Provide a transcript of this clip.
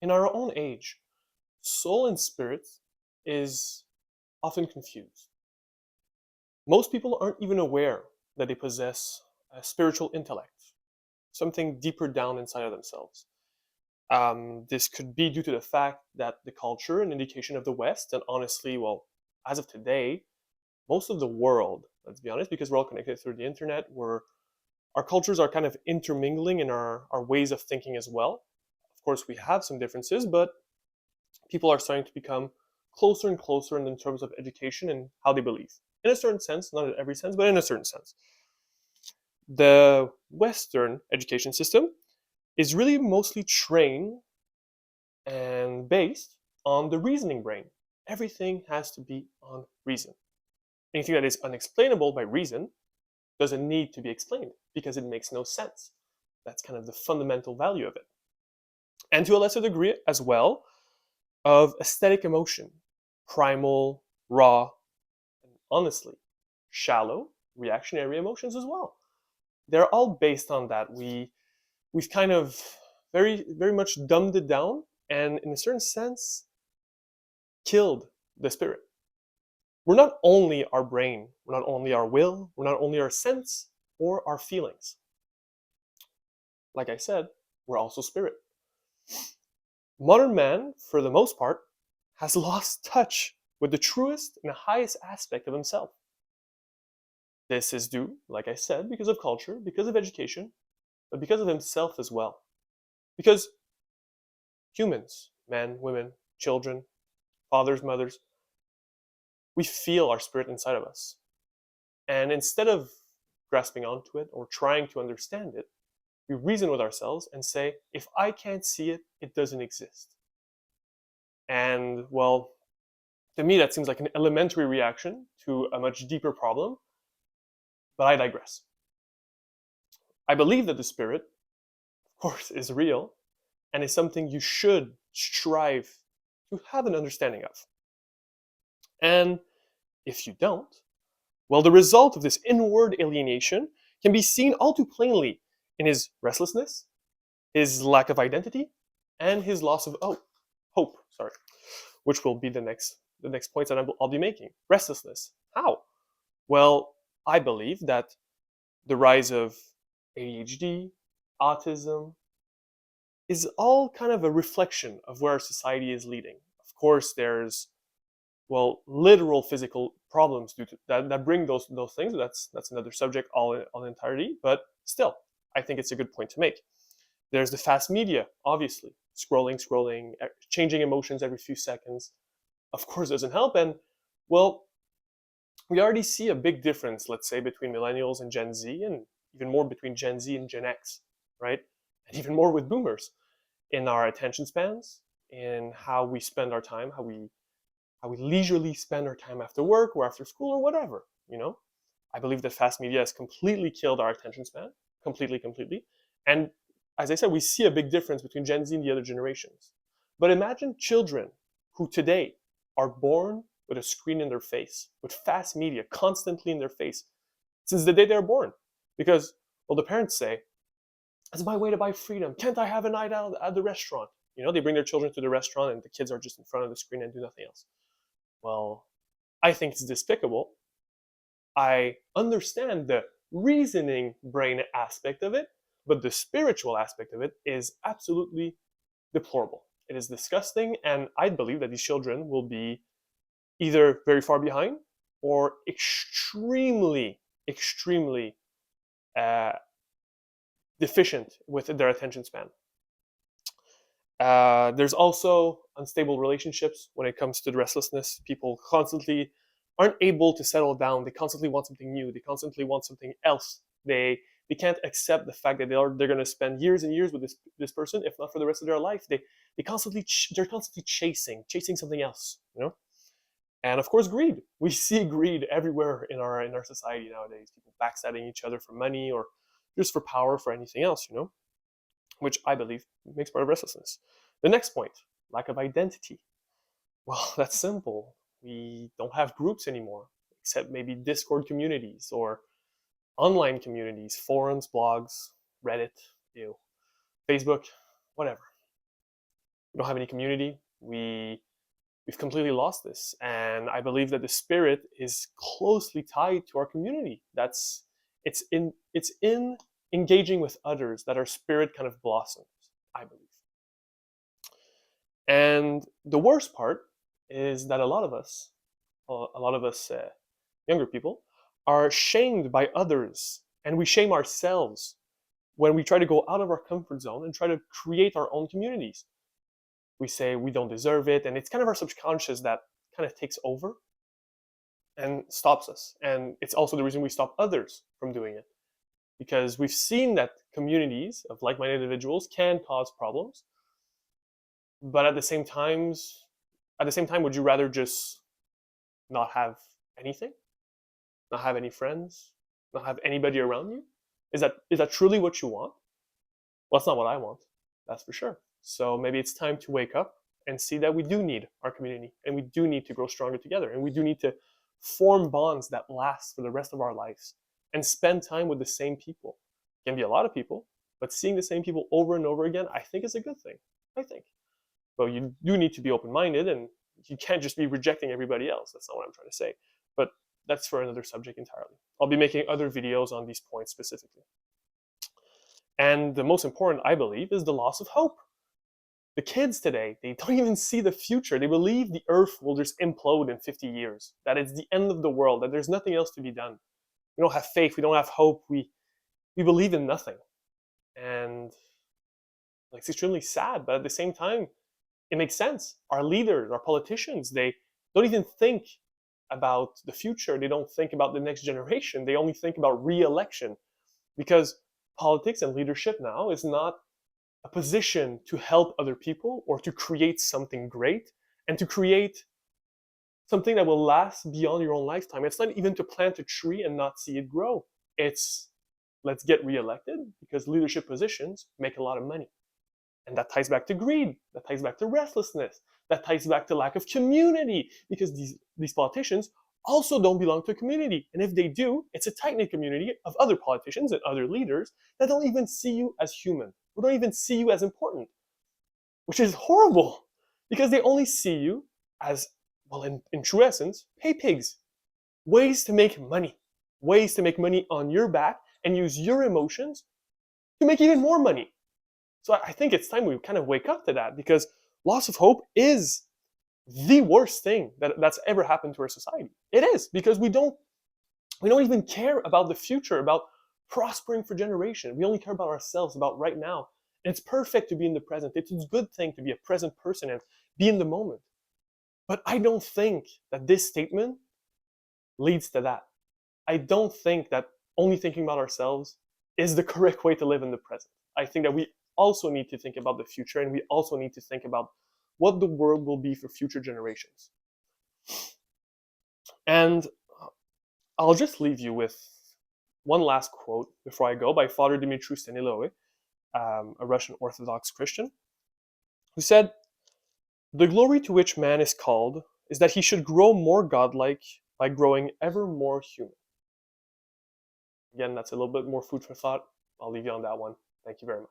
In our own age, soul and spirit is often confused. Most people aren't even aware that they possess a spiritual intellect, something deeper down inside of themselves. This could be due to the fact that the culture and education of the West, and honestly, well, as of today, most of the world, let's be honest, because we're all connected through the internet, our cultures are kind of intermingling in our ways of thinking as well. Of course, we have some differences, but people are starting to become closer and closer in terms of education and how they believe. In a certain sense, not in every sense, but in a certain sense. The Western education system is really mostly trained and based on the reasoning brain. Everything has to be on reason. Anything that is unexplainable by reason doesn't need to be explained because it makes no sense. That's kind of the fundamental value of it. And to a lesser degree as well, of aesthetic emotion, primal, raw, and honestly, shallow, reactionary emotions as well. They're all based on that. We've kind of very much dumbed it down and in a certain sense killed the spirit. We're not only our brain, we're not only our will, we're not only our sense or our feelings. Like I said, we're also spirit. Modern man, for the most part, has lost touch with the truest and highest aspect of himself. This is due, like I said, because of culture, because of education, but because of himself as well. Because humans, men, women, children, fathers, mothers, we feel our spirit inside of us. And instead of grasping onto it or trying to understand it, we reason with ourselves and say, if I can't see it, it doesn't exist. And well, to me, that seems like an elementary reaction to a much deeper problem, but I digress. I believe that the spirit, of course, is real and is something you should strive to have an understanding of. And if you don't, well, the result of this inward alienation can be seen all too plainly in his restlessness, his lack of identity, and his loss of hope, which will be the next points that I'll be making. Restlessness. How? Well, I believe that the rise of ADHD, autism, is all kind of a reflection of where our society is leading. Of course, there's literal physical problems due to that bring those things. That's another subject all in entirety. But still, I think it's a good point to make. There's the fast media, obviously, scrolling, changing emotions every few seconds. Of course, doesn't help. And well, we already see a big difference, let's say, between millennials and Gen Z, and even more between Gen Z and Gen X, right? And even more with boomers in our attention spans, in how we spend our time, how we leisurely spend our time after work or after school or whatever, you know? I believe that fast media has completely killed our attention span, completely. And as I said, we see a big difference between Gen Z and the other generations. But imagine children who today are born with a screen in their face, with fast media constantly in their face, since the day they're born. Because, well, the parents say, it's my way to buy freedom. Can't I have a night out at the restaurant? You know, they bring their children to the restaurant and the kids are just in front of the screen and do nothing else. Well, I think it's despicable. I understand the reasoning brain aspect of it, but the spiritual aspect of it is absolutely deplorable. It is disgusting, and I believe that these children will be either very far behind or extremely uh, deficient with their attention span. There's also unstable relationships when it comes to the restlessness. People constantly aren't able to settle down. They constantly want something new. They constantly want something else. They can't accept the fact that they're going to spend years and years with this person, if not for the rest of their life. They're constantly chasing something else. You know. And of course, greed. We see greed everywhere in our society nowadays. People backstabbing each other for money or just for power, for anything else. You know, which I believe makes part of restlessness. The next point, lack of identity. Well, that's simple. We don't have groups anymore, except maybe Discord communities or online communities, forums, blogs, Reddit, Facebook, whatever. We don't have any community. We've completely lost this, and I believe that the spirit is closely tied to our community. It's in engaging with others that our spirit kind of blossoms, I believe. And the worst part is that a lot of us younger people are shamed by others, and we shame ourselves when we try to go out of our comfort zone and try to create our own communities. We say we don't deserve it, and it's kind of our subconscious that kind of takes over and stops us. And it's also the reason we stop others from doing it, because we've seen that communities of like-minded individuals can cause problems, but at the same time, would you rather just not have anything, not have any friends, not have anybody around you? Is that truly what you want? Well, that's not what I want, that's for sure. So maybe it's time to wake up and see that we do need our community, and we do need to grow stronger together, and we do need to form bonds that last for the rest of our lives and spend time with the same people. It can be a lot of people, but seeing the same people over and over again, I think is a good thing. I think. But you do need to be open-minded, and you can't just be rejecting everybody else. That's not what I'm trying to say. But that's for another subject entirely. I'll be making other videos on these points specifically. And the most important, I believe, is the loss of hope. The kids today, they don't even see the future. They believe the earth will just implode in 50 years, that it's the end of the world, that there's nothing else to be done. We don't have faith, we don't have hope, we believe in nothing. And like, it's extremely sad, but at the same time, it makes sense. Our leaders, our politicians, they don't even think about the future. They don't think about the next generation. They only think about re-election, because politics and leadership now is not a position to help other people or to create something great and to create something that will last beyond your own lifetime. It's not even to plant a tree and not see it grow. It's, let's get reelected because leadership positions make a lot of money. And that ties back to greed, that ties back to restlessness, that ties back to lack of community, because these politicians also don't belong to a community. And if they do, it's a tight-knit community of other politicians and other leaders that don't even see you as human, who don't even see you as important, which is horrible, because they only see you as, well, in true essence, pay pigs, ways to make money on your back and use your emotions to make even more money. So I think it's time we kind of wake up to that, because loss of hope is the worst thing that's ever happened to our society. It is, because we don't even care about the future, about prospering for generation. We only care about ourselves, about right now. And it's perfect to be in the present. It's a good thing to be a present person and be in the moment. But I don't think that this statement leads to that. I don't think that only thinking about ourselves is the correct way to live in the present. I think that we also need to think about the future, and we also need to think about what the world will be for future generations. And I'll just leave you with one last quote before I go, by Father Dimitru Staniloae, a Russian Orthodox Christian, who said, "The glory to which man is called is that he should grow more godlike by growing ever more human." Again, that's a little bit more food for thought. I'll leave you on that one. Thank you very much.